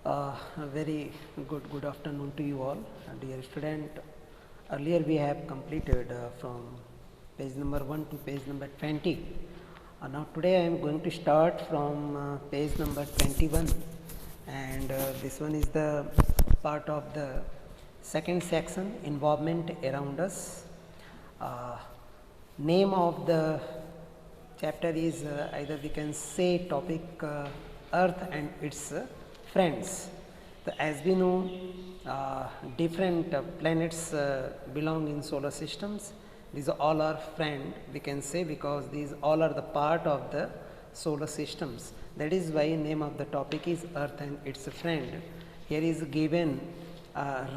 A very good afternoon to you all, dear student. Earlier we have completed from page number 1 to page number 20. Now today I am going to start from page number 21, and this one is the part of the second section, environment around us. Name of the chapter is either we can say topic Earth and its friends. So as we know, different planets belong in solar systems. These all are friend, we can say, because these all are the part of the solar systems. That is why name of the topic is Earth and its friend. Here is given,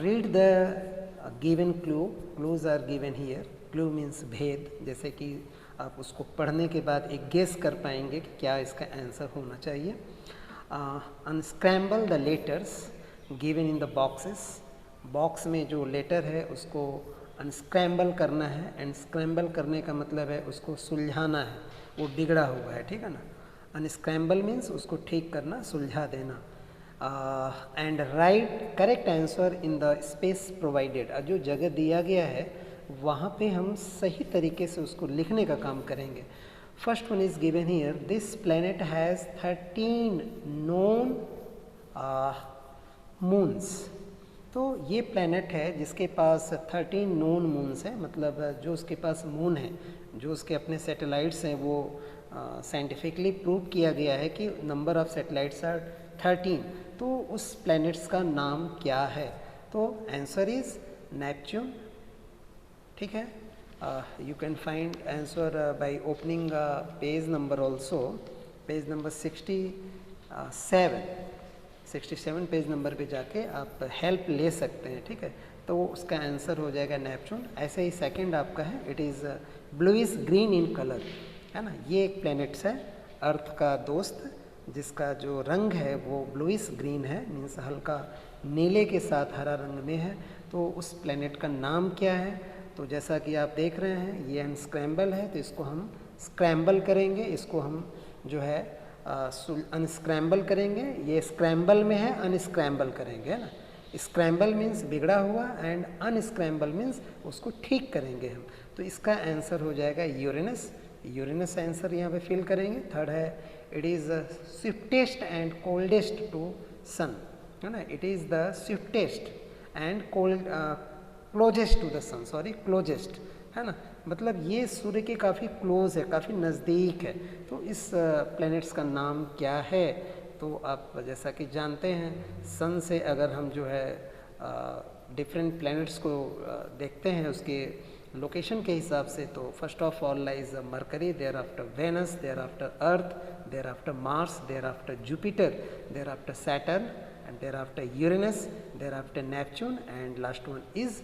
read the given clue. Clues are given here. Clue means भेद, जैसे कि आप उसको पढ़ने के बाद एक guess कर पाएंगे कि क्या इसका आंसर होना चाहिए. Unscramble the letters given in the boxes. Box में जो लेटर है उसको अनस्क्रैम्बल करना है. एंड स्क्रैम्बल करने का मतलब है उसको सुलझाना है, वो बिगड़ा हुआ है, ठीक है ना. अनस्क्रैम्बल मीन्स उसको ठीक करना, सुलझा देना. And right correct answer in the space provided. जो जगह दिया गया है वहाँ पे हम सही तरीके से उसको लिखने का काम करेंगे. First one is given here, this planet has 13 known moons. तो ये प्लैनेट है जिसके पास 13 नोन मून्स है, मतलब जो उसके पास मून है, जो उसके अपने सैटेलाइट्स हैं, वो साइंटिफिकली प्रूव किया गया है कि नंबर ऑफ सैटेलाइट्स आर 13. तो उस प्लैनेट्स का नाम क्या है? तो आंसर इज नेपच्यून. ठीक है. You can find answer by opening page number also, page number 67 page number पे जाके आप हेल्प ले सकते हैं. ठीक है. तो उसका आंसर हो जाएगा नेपच्यून. ऐसे ही सेकंड आपका है, it is bluish green in colour, है ना. ये एक प्लैनेट्स है अर्थ का दोस्त, जिसका जो रंग है वो ब्लूइश ग्रीन है, मीन्स हल्का नीले के साथ हरा रंग में है. तो उस प्लैनेट का नाम क्या है? तो जैसा कि आप देख रहे हैं ये अनस्क्रैम्बल है, तो इसको हम स्क्रैम्बल करेंगे, इसको हम जो है अनस्क्रैम्बल करेंगे. ये स्क्रैम्बल में है, अनस्क्रैम्बल करेंगे, है ना. स्क्रैम्बल मीन्स बिगड़ा हुआ एंड अनस्क्रैम्बल मीन्स उसको ठीक करेंगे हम. तो इसका आंसर हो जाएगा यूरेनस. यूरेनस आंसर यहाँ पे फिल करेंगे. थर्ड है, it is swiftest and coldest to sun, है ना. It is the swiftest and cold closest to the sun, sorry closest, है ना. मतलब ये सूर्य के काफ़ी क्लोज है, काफ़ी नज़दीक है. तो इस प्लैनेट्स का नाम क्या है? तो आप जैसा कि जानते हैं, सन से अगर हम जो है डिफरेंट प्लैनेट्स को देखते हैं उसके लोकेशन के हिसाब से, तो first of all lies Mercury, thereafter Venus, thereafter Earth, thereafter Mars, thereafter Jupiter, thereafter Saturn, and thereafter Uranus, thereafter Neptune, and last one is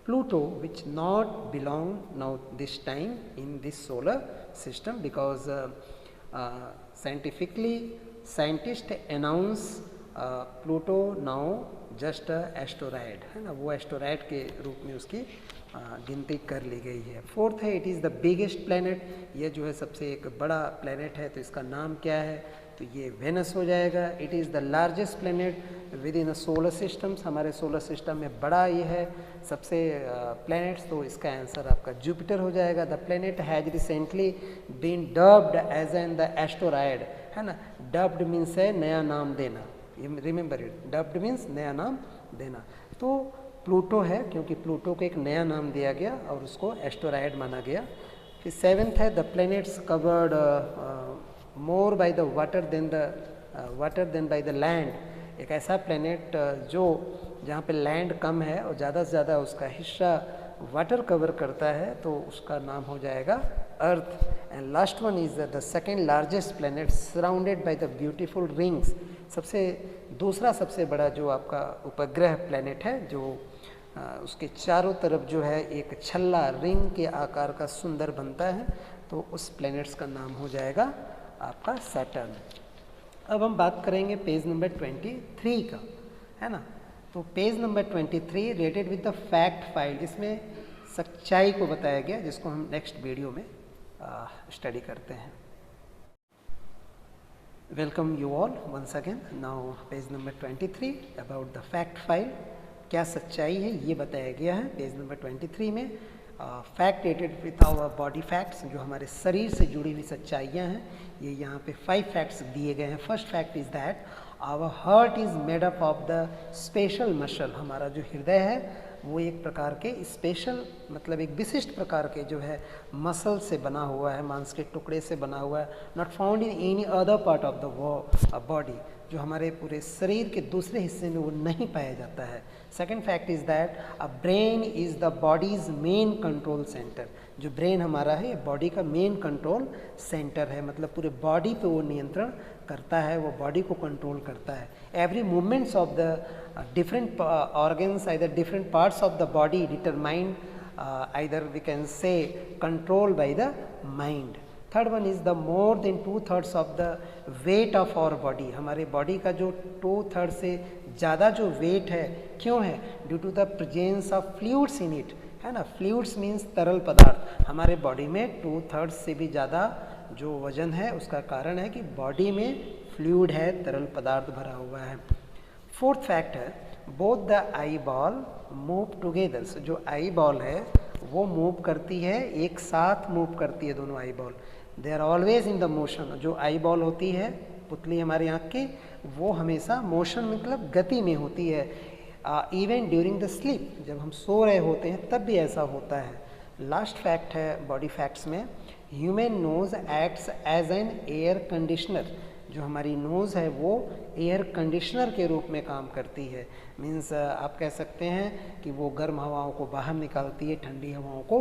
Pluto, which not belong now this time in this solar system, because scientifically scientists announce Pluto now just a asteroid, है ना. वो steroid के रूप में उसकी गिनती कर ली गई है. फोर्थ है, it is the biggest planet. ये जो है सबसे एक बड़ा प्लैनेट है. तो इसका नाम क्या है? तो ये वेनस हो जाएगा. It is the largest planet with in a solar systems. हमारे सोलर सिस्टम में बड़ा ये है सबसे प्लैनेट्स. तो इसका आंसर आपका जुपिटर हो जाएगा. The planet has recently been dubbed as an the asteroid, है ना. डब्ड मीन्स है नया नाम देना. रिमेंबर इट, डब्ड मीन्स नया नाम देना. तो प्लूटो है क्योंकि प्लूटो को एक नया नाम दिया गया और उसको एस्टोराइड माना गया. फिर सेवेंथ है, the planets covered more by the water than by the land. एक ऐसा प्लैनेट जो जहाँ पे लैंड कम है और ज़्यादा से ज़्यादा उसका हिस्सा वाटर कवर करता है, तो उसका नाम हो जाएगा Earth. And last one is the second largest planet surrounded by the beautiful rings. दूसरा सबसे बड़ा जो आपका उपग्रह प्लैनेट है, जो उसके चारों तरफ जो है एक छल्ला रिंग के आकार का सुंदर बनता है, तो उस प्लैनेट्स का नाम हो जाएगा आपका सैटर्न. अब हम बात करेंगे पेज नंबर 23 का, है ना. तो page number 23 related with the fact file, इसमें सच्चाई को बताया गया, जिसको हम नेक्स्ट वीडियो में स्टडी करते हैं. Welcome you all once again. Now page number 23 about the fact file. क्या सच्चाई है ये बताया गया है पेज नंबर 23 में. Fact related with our body facts, जो हमारे शरीर से जुड़ी हुई सच्चाइयाँ हैं, ये यहाँ पे 5 फैक्ट्स दिए गए हैं. First fact is that our heart is made up of the special muscle. हमारा जो हृदय है वो एक प्रकार के स्पेशल, मतलब एक विशिष्ट प्रकार के जो है मसल से बना हुआ है, मांस के टुकड़े से बना हुआ है. Not found in any other part of the body, जो हमारे पूरे शरीर के दूसरे हिस्से में वो नहीं पाया जाता है. Second fact is that a brain is the bodies main control centre. जो ब्रेन हमारा है बॉडी का मेन कंट्रोल सेंटर है, मतलब पूरे बॉडी पे वो नियंत्रण करता है, वो बॉडी को कंट्रोल करता है. Every movements of the different organs, either different parts of the body determined, either we can say control by the mind. Third one is the more than 2/3 of the weight of our body. हमारे body का जो 2/3 से ज़्यादा जो wait है, क्यों है? Due to the presence of fluids in it, है ना. फ्लूइड्स मीन्स तरल पदार्थ. हमारे बॉडी में 2/3 से भी ज़्यादा जो वजन है उसका कारण है कि बॉडी में फ्लूइड है, तरल पदार्थ भरा हुआ है. फोर्थ फैक्ट है both the eye ball move together. जो आई बॉल है वो मूव करती है, एक साथ मूव करती है दोनों eyeball. They are always in the motion. जो आई बॉल होती है पुतली हमारी आँख की, वो हमेशा मोशन मतलब गति में होती है. इवन ड्यूरिंग द स्लीप, जब हम सो रहे होते हैं तब भी ऐसा होता है. लास्ट फैक्ट है बॉडी फैक्ट्स में, human nose acts as an air conditioner. जो हमारी नोज़ है वो एयर कंडीशनर के रूप में काम करती है. मीन्स आप कह सकते हैं कि वो गर्म हवाओं को बाहर निकालती है, ठंडी हवाओं को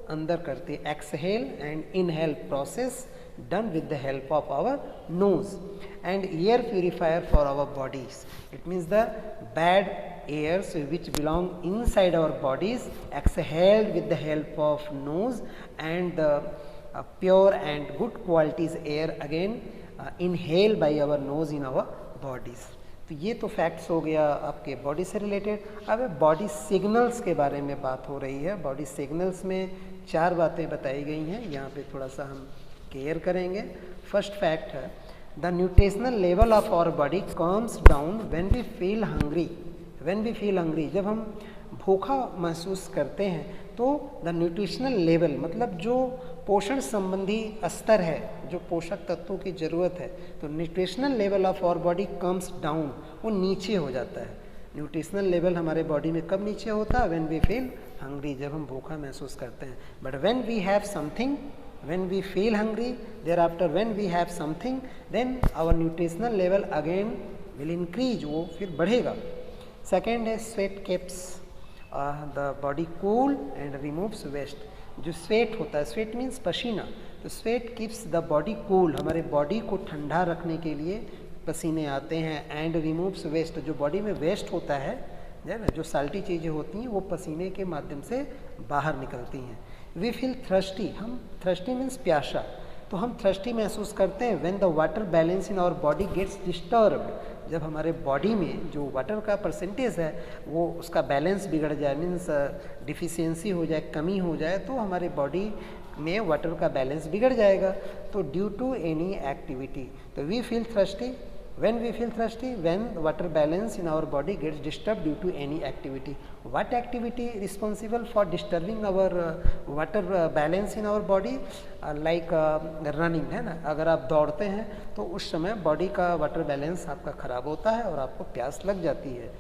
अंदर करती है. Exhale and inhale process done with the help of our nose. And air purifier for our bodies. It means the bad airs which belong inside our bodies exhaled with the help of nose, and the pure and good qualities air again inhaled by our nose in our bodies. तो ये तो facts हो गया आपके body से related. अब body signals के बारे में बात हो रही है. बॉडी सिग्नल्स में 4 बातें बताई गई हैं, यहाँ पे थोड़ा सा हम केयर करेंगे. फर्स्ट फैक्ट है the nutritional level of our body comes down when we feel hungry. When we feel hungry, जब हम भूखा महसूस करते हैं तो द न्यूट्रिशनल लेवल मतलब जो पोषण संबंधी स्तर है, जो पोषक तत्वों की ज़रूरत है, तो nutritional level of our body comes down, वो नीचे हो जाता है. न्यूट्रिशनल लेवल हमारे बॉडी में कब नीचे होता है? व्हेन वी फील हंग्री, जब हम भूखा महसूस करते हैं. But when we have something, when we feel hungry, thereafter when we have something, then our nutritional level again will increase, वो फिर बढ़ेगा. Second है sweat keeps the body cool and removes waste. जो sweat होता है, sweat means पसीना, तो sweat keeps the body cool, हमारे बॉडी को ठंडा रखने के लिए पसीने आते हैं. and removes waste, जो बॉडी में वेस्ट होता है, जो साल्टी चीज़ें होती हैं वो पसीने के माध्यम से बाहर निकलती हैं. वी फील थ्रस्टी, हम थ्रस्टी मीन्स प्यासा, तो हम थ्रस्टी महसूस करते हैं when the water balance in our body gets disturbed. जब हमारे बॉडी में जो वाटर का परसेंटेज है वो उसका बैलेंस बिगड़ जाए, मीन्स डिफिशियंसी हो जाए, कमी हो जाए, तो हमारे बॉडी में वाटर का बैलेंस बिगड़ जाएगा. तो ड्यू टू एनी एक्टिविटी, तो we feel thirsty. When we feel thirsty, when water balance in our body gets disturbed due to any activity. What activity is responsible for disturbing our water balance in our body? Like running, है ना. अगर आप दौड़ते हैं तो उस समय body का वाटर बैलेंस आपका ख़राब होता है और आपको प्यास लग जाती है.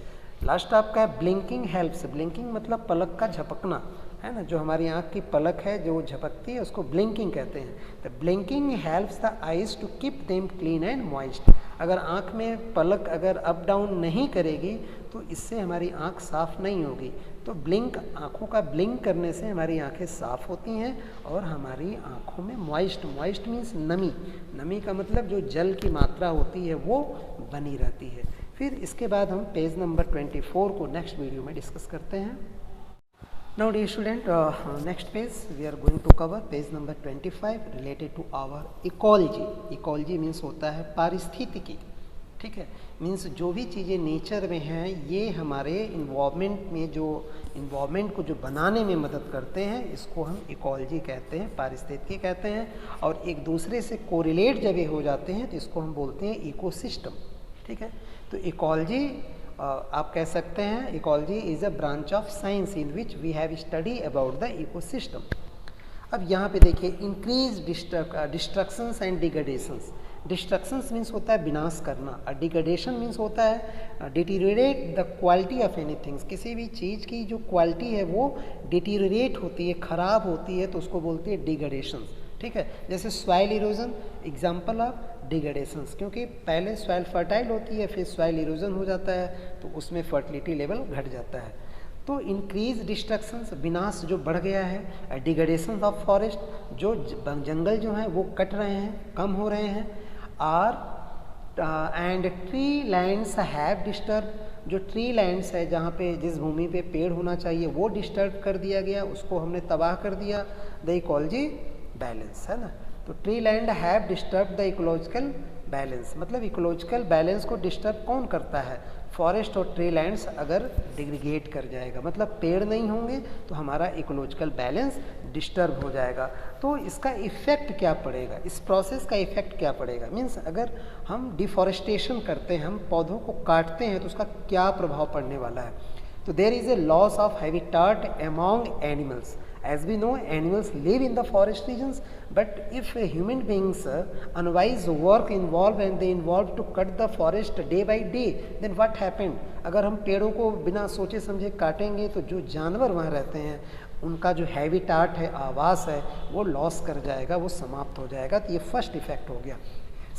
लास्ट आपका है ब्लिंकिंग हेल्प्स. ब्लिंकिंग मतलब पलक का झपकना, है ना. जो हमारी आँख की पलक है जो झपकती है उसको ब्लिंकिंग कहते हैं. The blinking helps the eyes to keep them clean and moist. अगर आँख में पलक अगर अप डाउन नहीं करेगी तो इससे हमारी आँख साफ़ नहीं होगी. तो ब्लिंक, आँखों का ब्लिंक करने से हमारी आँखें साफ़ होती हैं और हमारी आँखों में मॉइस्ट, मॉइस्ट मीन्स नमी, नमी का मतलब जो जल की मात्रा होती है वो बनी रहती है. फिर इसके बाद हम पेज नंबर 24 को नेक्स्ट वीडियो में डिस्कस करते हैं. Now dear student, next page we are going to cover page number 25 related to our ecology. Ecology means होता है पारिस्थितिकी. ठीक है। मीन्स जो भी चीज़ें नेचर में हैं ये हमारे इन्वॉल्वमेंट में जो इन्वॉल्वमेंट को जो बनाने में मदद करते हैं, इसको हम इकोलॉजी कहते हैं, पारिस्थितिकी कहते हैं। और एक दूसरे से कोरिलेट जब ये हो जाते हैं तो इसको हम बोलते हैं इकोसिस्टम। ठीक है। तो इकोलॉजी आप कह सकते हैं ecology is a branch of science in which we have study about the ecosystem. अब यहाँ पे देखिए increase destructions and degradations. Destructions means होता है विनाश करना, और डिग्रेडेशन मीन्स होता है deteriorate the quality of anything. किसी भी चीज़ की जो क्वालिटी है वो डिटीरियोरेट होती है, ख़राब होती है, तो उसको बोलते हैं डिग्रेडेशंस। ठीक है। जैसे सॉइल इरोजन एग्जाम्पल ऑफ डिग्रेडेशंस, क्योंकि पहले सॉइल फर्टाइल होती है, फिर सॉइल इरोजन हो जाता है, तो उसमें फर्टिलिटी लेवल घट जाता है। तो इंक्रीज डिस्ट्रक्शंस, विनाश जो बढ़ गया है, डिग्रेडेशन ऑफ फॉरेस्ट, जो जंगल जो हैं वो कट रहे हैं, कम हो रहे हैं, और and tree lands have disturb, जो ट्री लैंड्स है जहाँ पे जिस भूमि पे पेड़ होना चाहिए वो डिस्टर्ब कर दिया गया, उसको हमने तबाह कर दिया। द इकोलॉजी बैलेंस है ना। तो tree land have disturb the ecological balance, मतलब इकोलॉजिकल बैलेंस को डिस्टर्ब कौन करता है? फॉरेस्ट और ट्री लैंड्स अगर डिग्रीगेट कर जाएगा, मतलब पेड़ नहीं होंगे तो हमारा इकोलॉजिकल बैलेंस डिस्टर्ब हो जाएगा। तो इसका इफ़ेक्ट क्या पड़ेगा, इस प्रोसेस का इफ़ेक्ट क्या पड़ेगा? मीन्स अगर हम डिफॉरेस्टेशन करते हैं, हम पौधों को काटते हैं, तो उसका क्या प्रभाव पड़ने वाला है? तो there is a loss of habitat among animals. As we know, animals live in the forest regions, but if human beings unwise work involved and they involve to cut the forest day by day, then what happened? अगर हम पेड़ों को बिना सोचे समझे काटेंगे तो जो जानवर वहाँ रहते हैं उनका जो हैबिटाट है, आवास है, वो लॉस कर जाएगा, वो समाप्त हो जाएगा। तो ये फर्स्ट इफेक्ट हो गया।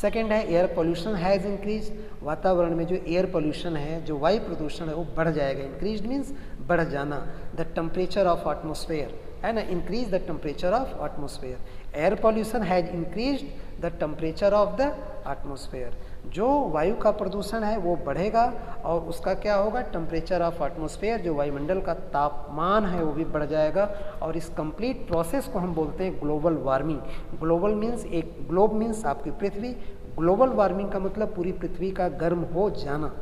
सेकेंड है एयर पोल्यूशन हैज़ इंक्रीज। वातावरण में जो एयर पोल्यूशन है, जो वायु प्रदूषण है, वो बढ़ जाएगा। इंक्रीज मीन्स बढ़ जाना। द टेम्परेचर ऑफ एटमोसफेयर है ना, increase the temperature of atmosphere. Air pollution has increase the temperature of the atmosphere. जो वायु का प्रदूषण है वो बढ़ेगा और उसका क्या होगा? टेम्परेचर ऑफ एटमोसफेयर, जो वायुमंडल का तापमान है वो भी बढ़ जाएगा। और इस कंप्लीट प्रोसेस को हम बोलते हैं ग्लोबल वार्मिंग। ग्लोबल मीन्स एक ग्लोब मीन्स आपकी पृथ्वी, ग्लोबल वार्मिंग का मतलब पूरी पृथ्वी का गर्म हो जाना।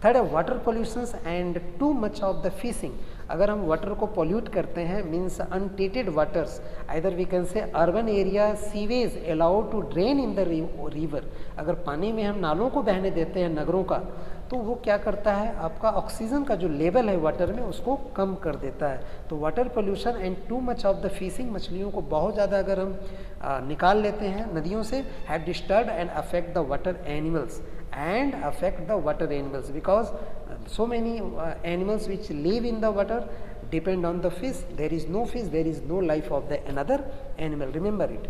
थर्ड है water pollutions and too much of the fishing. अगर हम वाटर को पोल्यूट करते हैं means untreated waters, either we can say urban area sewage allowed to drain in the river. अगर पानी में हम नालों को बहने देते हैं नगरों का, तो वो क्या करता है? आपका ऑक्सीजन का जो लेवल है वाटर में उसको कम कर देता है। तो water pollution and too much of the fishing, मछलियों को बहुत ज़्यादा अगर हम निकाल लेते हैं नदियों से, have disturb and affect the water animals and affect the water animals, because so many animals which live in the water depend on the fish. There is no fish, there is no life of the another animal, remember it.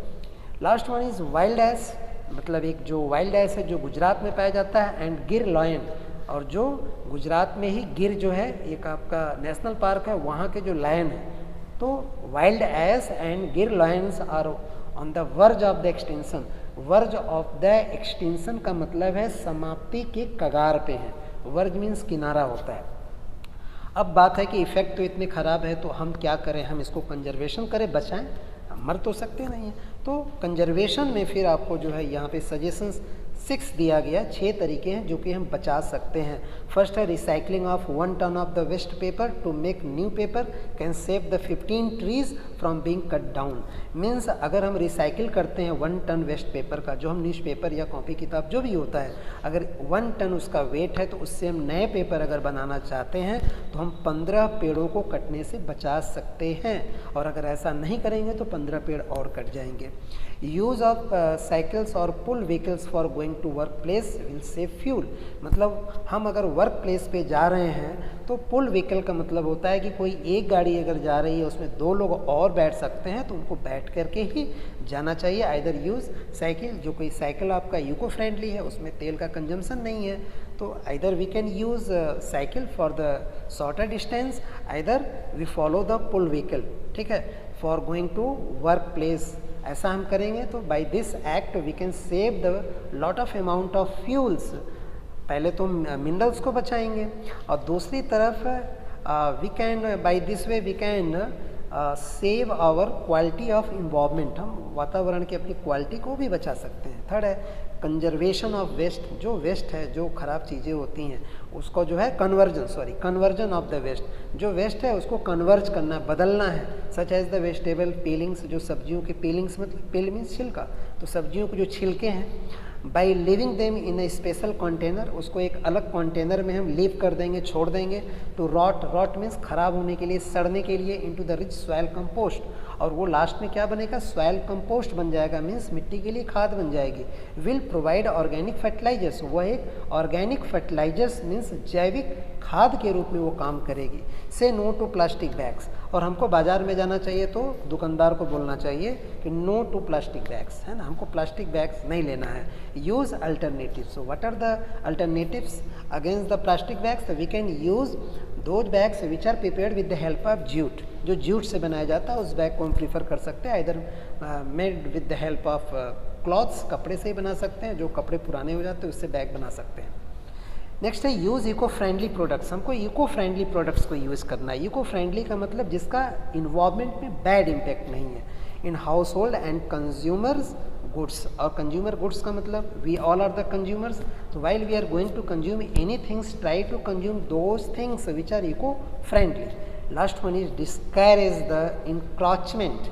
Last one is wild ass, मतलब एक जो wild ass है जो गुजरात में पाया जाता है, and गिर lion, और जो गुजरात में ही गिर जो है एक आपका नेशनल पार्क है, वहाँ के जो लायन है। तो wild ass and Gir lions are on the verge of the extension. Verge of the extension का मतलब है समाप्ति के कगार पे है। वर्ज मीन्स किनारा होता है। अब बात है कि इफेक्ट तो इतने ख़राब है, तो हम क्या करें? हम इसको कंजर्वेशन करें, बचाएं? हम मर तो सकते नहीं हैं। तो कंजर्वेशन में फिर आपको जो है यहाँ पे सजेशंस 6 दिया गया, 6 तरीके हैं जो कि हम बचा सकते हैं। फर्स्ट है recycling of 1 ton of the waste paper to make new paper can save the 15 trees from being cut down. Means अगर हम रिसाइकिल करते हैं 1 टन वेस्ट पेपर का, जो हम न्यूज़पेपर या कॉपी किताब जो भी होता है, अगर 1 टन उसका वेट है, तो उससे हम नए पेपर अगर बनाना चाहते हैं तो हम 15 पेड़ों को कटने से बचा सकते हैं। और अगर ऐसा नहीं करेंगे तो 15 पेड़ और कट जाएंगे। यूज़ ऑफ साइकिल्स और pool vehicles for going to work place will save fuel. मतलब हम अगर वर्क प्लेस पे जा रहे हैं तो पुल व्हीकल का मतलब होता है कि कोई एक गाड़ी अगर जा रही है उसमें 2 लोग और बैठ सकते हैं, तो उनको बैठ करके ही जाना चाहिए। आइदर यूज़ साइकिल, जो कोई साइकिल आपका इको फ्रेंडली है, उसमें तेल का कंजम्पशन नहीं है, तो either we can use cycle for the shorter distance, either we follow the pool vehicle, ठीक है, for going to work place. ऐसा हम करेंगे तो by this act we can save the lot of amount of fuels. पहले तो minerals को बचाएंगे, और दूसरी तरफ we can by this way we can save our quality of involvement, हम वातावरण की अपनी क्वालिटी को भी बचा सकते हैं। थर्ड है कंजर्वेशन ऑफ वेस्ट, जो वेस्ट है, जो खराब चीज़ें होती हैं उसको जो है कन्वर्जन ऑफ द वेस्ट, जो वेस्ट है उसको कन्वर्ज करना, बदलना है। सच एज द वेजिटेबल पीलिंग्स, जो सब्जियों के पीलिंग्स, मतलब पील मीन्स छिलका, तो सब्जियों के जो छिलके हैं, by living them in A special container, उसको एक अलग कंटेनर में हम लीव कर देंगे, छोड़ देंगे। टू रॉट मीन्स खराब होने के लिए, सड़ने के लिए। Into the rich soil compost, और वो लास्ट में क्या बनेगा, सॉइल कंपोस्ट बन जाएगा, मीन्स मिट्टी के लिए खाद बन जाएगी। विल प्रोवाइड ऑर्गेनिक फर्टिलाइजर्स, वह एक ऑर्गेनिक फर्टिलाइजर्स मीन्स जैविक खाद के रूप में वो काम करेगी। से नो टू प्लास्टिक बैग्स, और हमको बाजार में जाना चाहिए तो दुकानदार को बोलना चाहिए कि नो टू प्लास्टिक बैग्स, है ना, हमको प्लास्टिक बैग्स नहीं लेना है। Use alternatives, so what are the alternatives against the plastic bags, we can use those bags which are prepared with the help of jute, जो जूट से बनाया जाता है उस बैग को हम प्रीफर कर सकते हैं। Either made with the help of clothes, कपड़े से ही बना सकते हैं, जो कपड़े पुराने हो जाते हैं उससे बैग बना सकते हैं। नेक्स्ट है यूज़ इको फ्रेंडली प्रोडक्ट्स, हमको इको फ्रेंडली प्रोडक्ट्स को यूज़ करना है। इको फ्रेंडली का मतलब जिसका इन्वॉल्वमेंट में बैड इम्पैक्ट नहीं है। In household and consumers goods, और कंज्यूमर गुड्स का मतलब we all are the consumers, तो while we are going to consume any things, try to consume those things which are eco friendly. Last one is discourage the encroachment,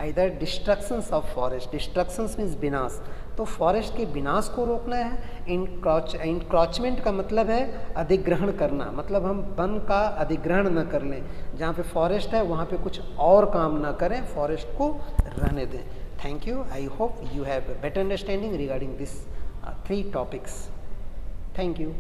either destructions of forest, destructions means विनाश, तो forest के विनाश को रोकना है। Encroachment का मतलब है अधिग्रहण करना, मतलब हम वन का अधिग्रहण न कर लें, जहाँ पे फॉरेस्ट है वहाँ पे कुछ और काम न करें, फॉरेस्ट को रहने दें। Thank you, I hope you have a better understanding regarding these 3 topics. Thank you.